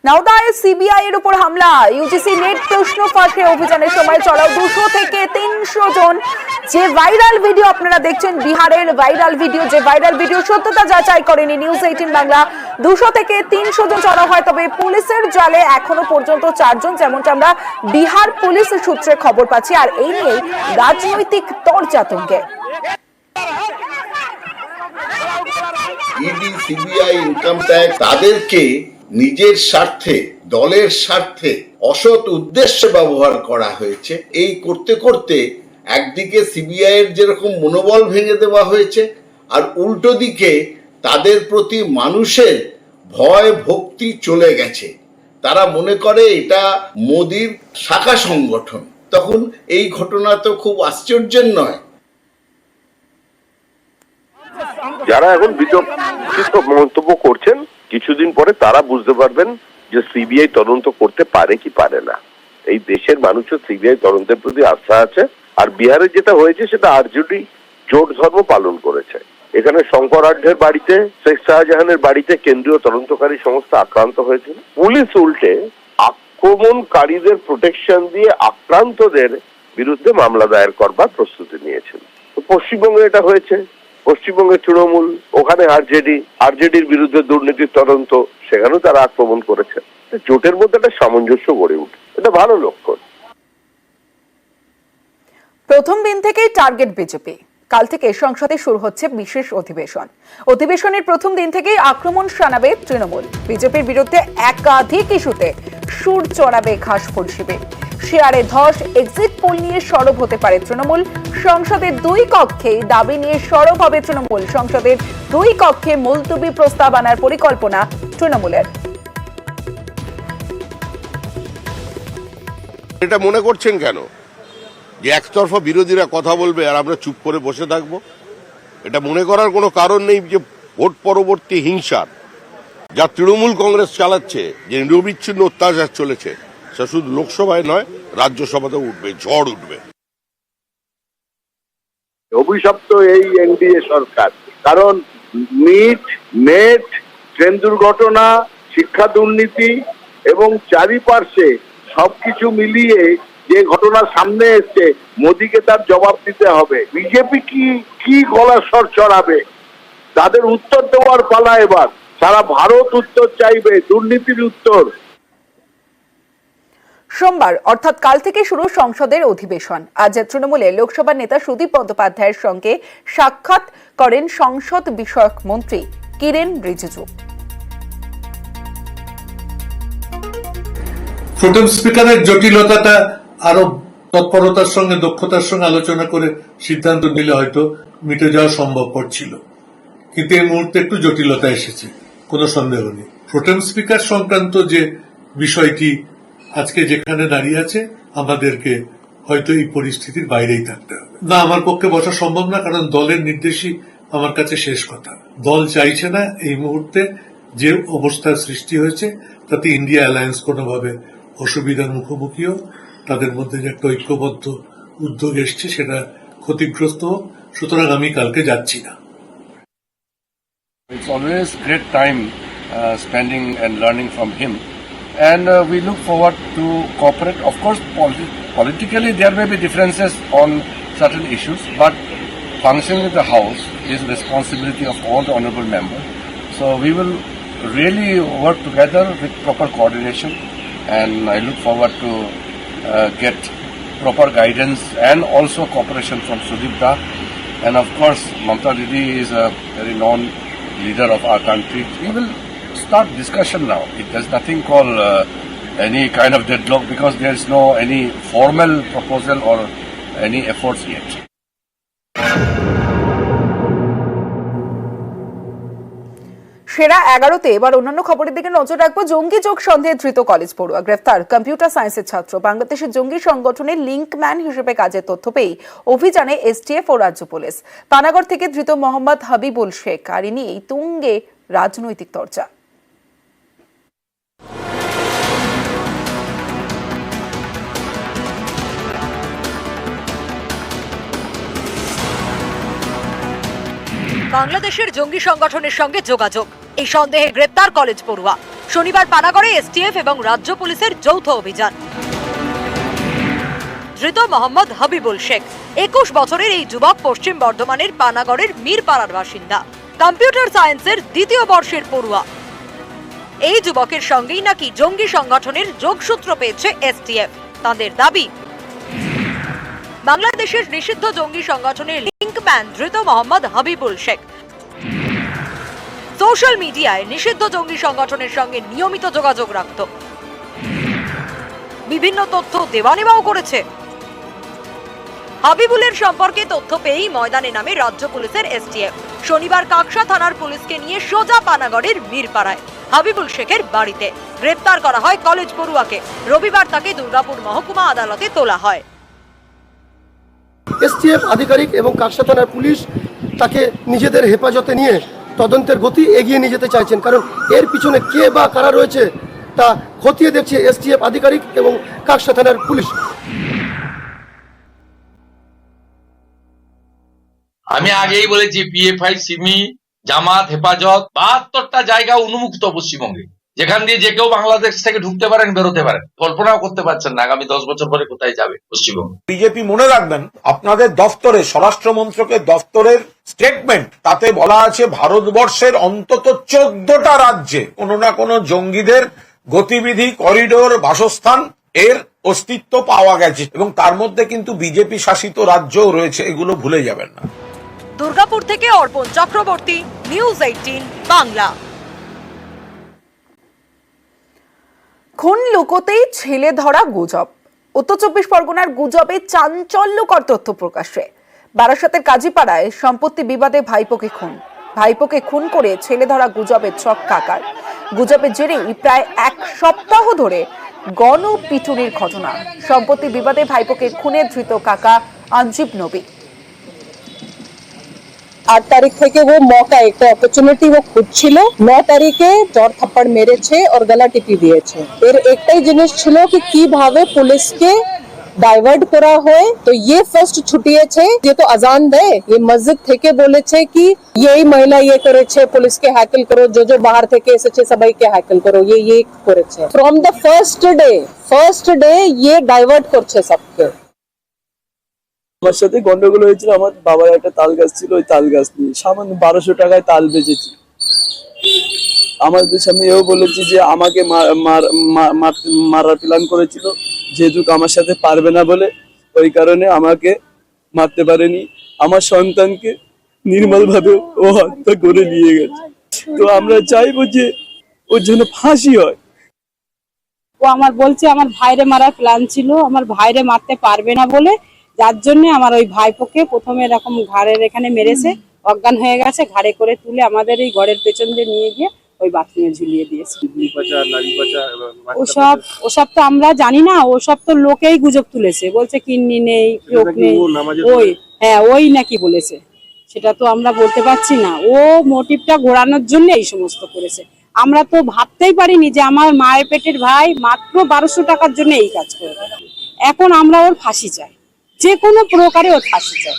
নওদায় CBI এর উপর হামলা, ইউজিসি নেট প্রশ্ন ফাঁসে অভিযানের সময় চড়াও 200 থেকে 300 জন। যে ভাইরাল ভিডিও আপনারা দেখছেন, বিহারের ভাইরাল ভিডিও, যে ভাইরাল ভিডিও সত্যতা যাচাই করেনি নিউজ 18 বাংলা। 200 থেকে 300 জন চড়াও হয়, তবে পুলিশের জালে এখনো পর্যন্ত 4 জন, যেমনটা আমরা বিহার পুলিশ সূত্রে খবর পাচ্ছি। আর এই নিয়ে রাজনৈতিক তরজাতঙ্গে ইডি, সিবিআই, ইনকাম ট্যাক্স তাদেরকে নিজের স্বার্থে, দলের স্বার্থে অসৎ উদ্দেশ্যে ব্যবহার করা হয়েছে। এই করতে করতে একদিকে সিবিআই এর যেরকম মনোবল ভেঙে দেওয়া হয়েছে, আর উল্টো দিকে তাদের প্রতি মানুষের ভয় ভক্তি চলে গেছে। তারা মনে করে এটা মোদির শাখা সংগঠন। তখন এই ঘটনা তো খুব আশ্চর্যের নয়। যারা এখন বিতর্কিত মন্তব্য করছেন, কিছুদিন পরে তারা বুঝতে পারবেন যে সিবিআই তদন্ত করতে পারে কি পারে না। এই দেশের মানুষের সিবিআই তদন্তের প্রতি আস্থা আছে। আর বিহারে যেটা হয়েছে সেটা আরজেডি জোট ধর্ম পালন করেছে। এখানে শঙ্করাঢ্যের বাড়িতে, শেখ শাহজাহানের বাড়িতে কেন্দ্রীয় তদন্তকারী সংস্থা আক্রান্ত হয়েছিল। পুলিশ উল্টে আক্রমণকারীদের প্রোটেকশন দিয়ে আক্রান্তদের বিরুদ্ধে মামলা দায়ের করবার প্রস্তুতি নিয়েছিল। তো পশ্চিমবঙ্গে এটা হয়েছে। পশ্চিমবঙ্গের তৃণমূল, ওখানে আরজেডির বিরুদ্ধে দুর্নীতির তদন্ত, সেখানেও তারা আক্রমণ করেছে। জোটের মধ্যে একটা সামঞ্জস্য গড়ে উঠে, এটা ভালো লক্ষণ। প্রথম দিন থেকেই টার্গেট বিজেপি। কাল থেকে সংসদে শুরু হচ্ছে বিশেষ অধিবেশন। অধিবেশনের প্রথম দিন থেকেই আক্রমণ শানাবে তৃণমূল। বিজেপির বিরুদ্ধে একাধিক ইস্যুতে সুর চড়াবে ঘাসফুল শিবির। শেয়ারে ধস, এক্সিট পোল নিয়ে সরব হতে পারে তৃণমূল। সংসদের 2 কক্ষে দাবি নিয়ে সরব হবে তৃণমূল। সংসদের 2 কক্ষে মুলতবি প্রস্তাব আনার পরিকল্পনা তৃণমূলের। এটা মনে করছেন কেন যে একতরফা বিরোধীরা কথা বলবে আর আমরা চুপ করে বসে থাকবো? এটা মনে করার কোনো কারণ নেই যে ভোট পরবর্তী হিংসার যা তৃণমূল কংগ্রেস চালাচ্ছে, যে নিরবিচ্ছিন্ন অত্যাচার চলেছে, সে শুধু লোকসভায় নয়, রাজ্যসভাতেও উঠবে, ঝড় উঠবে। অভিশপ্ত এই এনডিএ সরকার, কারণ নেট, ট্রেন দুর্ঘটনা, শিক্ষা দুর্নীতি এবং চারিপার্শ্বে সবকিছু মিলিয়ে যে ঘটনা সামনে এসছে, মোদিকে তার জবাব দিতে হবে। বিজেপি কি গলার স্বর চড়াবে, তাদের উত্তর দেওয়ার পালা এবার। সারা ভারত উত্তর চাইবে, দুর্নীতির উত্তর। সোমবার অর্থাৎ কাল থেকে শুরু সংসদের অধিবেশন। আজ তৃণমূলের লোকসভা নেতা সুদীপ বন্দ্যোপাধ্যায়ের সঙ্গে সাক্ষাৎ করেন সংসদ বিষয়ক মন্ত্রী কিরেন রিজিজু। প্রথম স্পিকারের জটিলতাটা আরো তৎপরতার সঙ্গে, দক্ষতার সঙ্গে আলোচনা করে সিদ্ধান্ত নিলে হয়তো মিটে যাওয়া সম্ভবপর ছিল, কিন্তু এই মুহূর্তে একটু জটিলতা এসেছে, কোনো সন্দেহ নেই। প্রথম স্পিকার সংক্রান্ত যে বিষয়টি আজকে যেখানে দাঁড়িয়ে আছে, আমাদেরকে হয়তো এই পরিস্থিতির বাইরেই থাকতে হবে। না, আমার পক্ষে বসা সম্ভব না, কারণ দলের নির্দেশই আমার কাছে শেষ কথা। দল চাইছে না এই মুহূর্তে যে অবস্থার সৃষ্টি হয়েছে তাতে ইন্ডিয়া অ্যালায়েন্স কোনোভাবে অসুবিধার মুখোমুখি হোক। তাদের মধ্যে যে একটা ঐক্যবদ্ধ উদ্যোগ এসছে সেটা ক্ষতিগ্রস্ত হোক। সুতরাং আমি কালকে যাচ্ছি না। It's always great time spending and learning from him, and we look forward to cooperate. Of course, politically there may be differences on certain issues, but functioning the House is the responsibility of all the honourable members. So we will really work together with proper coordination, and I look forward to get proper guidance and also cooperation from Sudeep Da. And of course, Mamta Didi is a very known leader of our country. We will start discussion now. There's nothing called any kind of deadlock, because there is no any formal proposal or any efforts yet. সেরা 11তে এবার অন্যান্য খবরের দিকে নজর রাখবো। জঙ্গি যোগ সন্দেহে ধৃত কলেজ পড়ুয়া গ্রেফতার। কম্পিউটার সায়েন্সের ছাত্র। বাংলাদেশের জঙ্গি সংগঠনের লিঙ্কম্যান হিসেবে কাজের তথ্য পেয়ে অভিযানে এসটিএফ ও রাজ্য পুলিশ। পানাগড় থেকে ধৃত মোহাম্মদ হাবিবুল শেখ। আর ইনি এই তুঙ্গে রাজনৈতিক চর্চা। বাংলাদেশের জঙ্গি সংগঠনের সঙ্গে যোগাযোগ, এই সন্দেহে গ্রেপ্তার কলেজ পড়ুয়া। শনিবার পানাগড়ে এসটিএফ এবং রাজ্য পুলিশের যৌথ অভিযান। ধৃত মোহাম্মদ হাবিবুল শেখ। 21 বছরের এই যুবক পশ্চিম বর্ধমানের পানাগড়ের মিরপাড়ার বাসিন্দা, কম্পিউটার সায়েন্সের দ্বিতীয় বর্ষের পড়ুয়া। এই যুবকের সঙ্গেই নাকি জঙ্গি সংগঠনের যোগসূত্র পেয়েছে এসটিএফ। তাদের দাবি, বাংলাদেশের নিষিদ্ধ জঙ্গি সংগঠনের লিঙ্কম্যান ধৃত মোহাম্মদ হাবিবুল শেখ সোশ্যাল মিডিয়ায় নিষিদ্ধ জঙ্গি সংগঠনের সঙ্গে নিয়মিত যোগাযোগ রাখত, বিভিন্ন তথ্য দেওয়া নেওয়াও করেছে। হাবিবুলের সম্পর্কে তথ্য পেয়েই ময়দানে নামে রাজ্য পুলিশের এসটিএফ। শনিবার কাকসা থানার পুলিশকে নিয়ে সোজা পানাগড়ের মিরপাড়ায় হাবিবুল শেখের বাড়িতে গ্রেপ্তার করা হয় কলেজ পড়ুয়াকে। রবিবার তাকে দুর্গাপুর মহকুমা আদালতে তোলা হয়। এসটিএফ আধিকারিক এবং কাকসা থানার পুলিশ তাকে নিজেদের হেফাজতে নিয়ে তদন্তের গতি এগিয়ে নিয়ে যেতে চাইছেন, কারণ এর পিছনে কে বা কারা রয়েছে তা খতিয়ে দেখছে এসটিএফ আধিকারিক এবং কাকসা থানার পুলিশ। আমি আগেই বলেছি পিএফআই, সিমি, জামাত, হেফাজত 72টা জায়গা উন্মুক্ত পশ্চিমবঙ্গে, যেখান দিয়ে যে কেউ বাংলাদেশ থেকে ঢুকতে পারেন, বেরোতে পারেন। কল্পনাও করতে পারছেন না আগামী 10 বছর পরে কোথায় যাবে পশ্চিমবঙ্গ। বিজেপি মনে রাখবেন, আপনাদের দফতরে, স্বরাষ্ট্র মন্ত্রকের দফতরের স্টেটমেন্ট, তাতে বলা আছে ভারতবর্ষের অন্তত 14টা রাজ্যে কোনো না কোনো জঙ্গিদের গতিবিধি, করিডোর, বাসস্থান এর অস্তিত্ব পাওয়া গেছে, এবং তার মধ্যে কিন্তু বিজেপি শাসিত রাজ্যও রয়েছে, এগুলো ভুলে যাবেন না। দুর্গাপুর থেকে অর্পণ চক্রবর্তী, নিউজ 18 বাংলা। খুন লুকোতেই ছেলে ধরা গুজব। উত্তর 24 পরগনার গুজবে চাঞ্চল্যকর তথ্য প্রকাশ্যে। বারাসাতের কাজীপাড়ায় সম্পত্তি বিবাদে ভাইপোকে খুন করে ছেলে ধরা গুজবের ছক্কাকার। গুজবের জেরেই প্রায় 1 সপ্তাহ ধরে গণপিটুনির ঘটনা। সম্পত্তি বিবাদে ভাইপোকে খুনে ধৃত কাকা আঞ্জিব নবী। 8 তারিখ থেকে वो मौका, एक तो अपॉर्चुनिटी वो খুঁজছিল। 9 তারিখে জ্বর থাপ্পড় মেরেছে और গলা টিপি দিয়েছে। এর একটাই জিনিস ছিল কি কিভাবে পুলিশকে ডাইভার্ট করা হয়। তো ये ফার্স্ট ছুটিয়েছে, ये তো আজান দেয়, ये মসজিদ থেকে বলেছে কি এই মহিলা ये করেছে, পুলিশকে হ্যাকেল করো, जो বাহার থেকে এসেছে সবাইকে হ্যাকেল করো, ये করেছে। ফ্রম দ্য ফার্স্ট ডে ये ডাইভার্ট করছে সবকে। আমার সাথে গন্ডগোল হয়েছিল। আমার বাবার একটা তাল গাছ ছিল, ওই তাল গাছ নিয়ে সামান্য 1200 টাকায় তাল বেচেছি। আমাদের সামনে এও বলেছি যে আমাকে মারার প্ল্যান করেছিল, যেহেতু আমার সাথে পারবে না বলে ওই কারণে আমাকে মারতে পারেনি। আমার সন্তানকে নির্মল ভাবে ও হত্যা করে নিয়ে গেছে। তো আমরা চাইবো যে ওর জন্য ফাঁসি হয়। ও আমার বলছে আমার ভাইরে মারার প্ল্যান ছিল, আমার ভাইরে মারতে পারবে না বলে, যার জন্য আমার ওই ভাইপোকে প্রথমে এরকম ঘাড়ের এখানে মেরেছে, অজ্ঞান হয়ে গেছে, ঘাড়ে করে তুলে আমাদের এই ঘরের পেছন দিয়ে নিয়ে গিয়ে ওই বাথরুমে ঝুলিয়ে দিয়েছে। ওসব তো আমরা জানি না, ওসব তো লোকেই গুজব তুলেছে, বলছে কিন্নি নেই, লোক নেই, ওই নাকি বলেছে, সেটা তো আমরা বলতে পারছি না। ও মোটিভটা ঘোরানোর জন্য এই সমস্ত করেছে। আমরা তো ভাবতেই পারিনি যে আমার মায়ের পেটের ভাই মাত্র 1200 টাকার জন্য এই কাজ করবে। এখন আমরা ওর ফাঁসি চাই, যে কোনো প্রকারে ওর ফাঁসি চাই।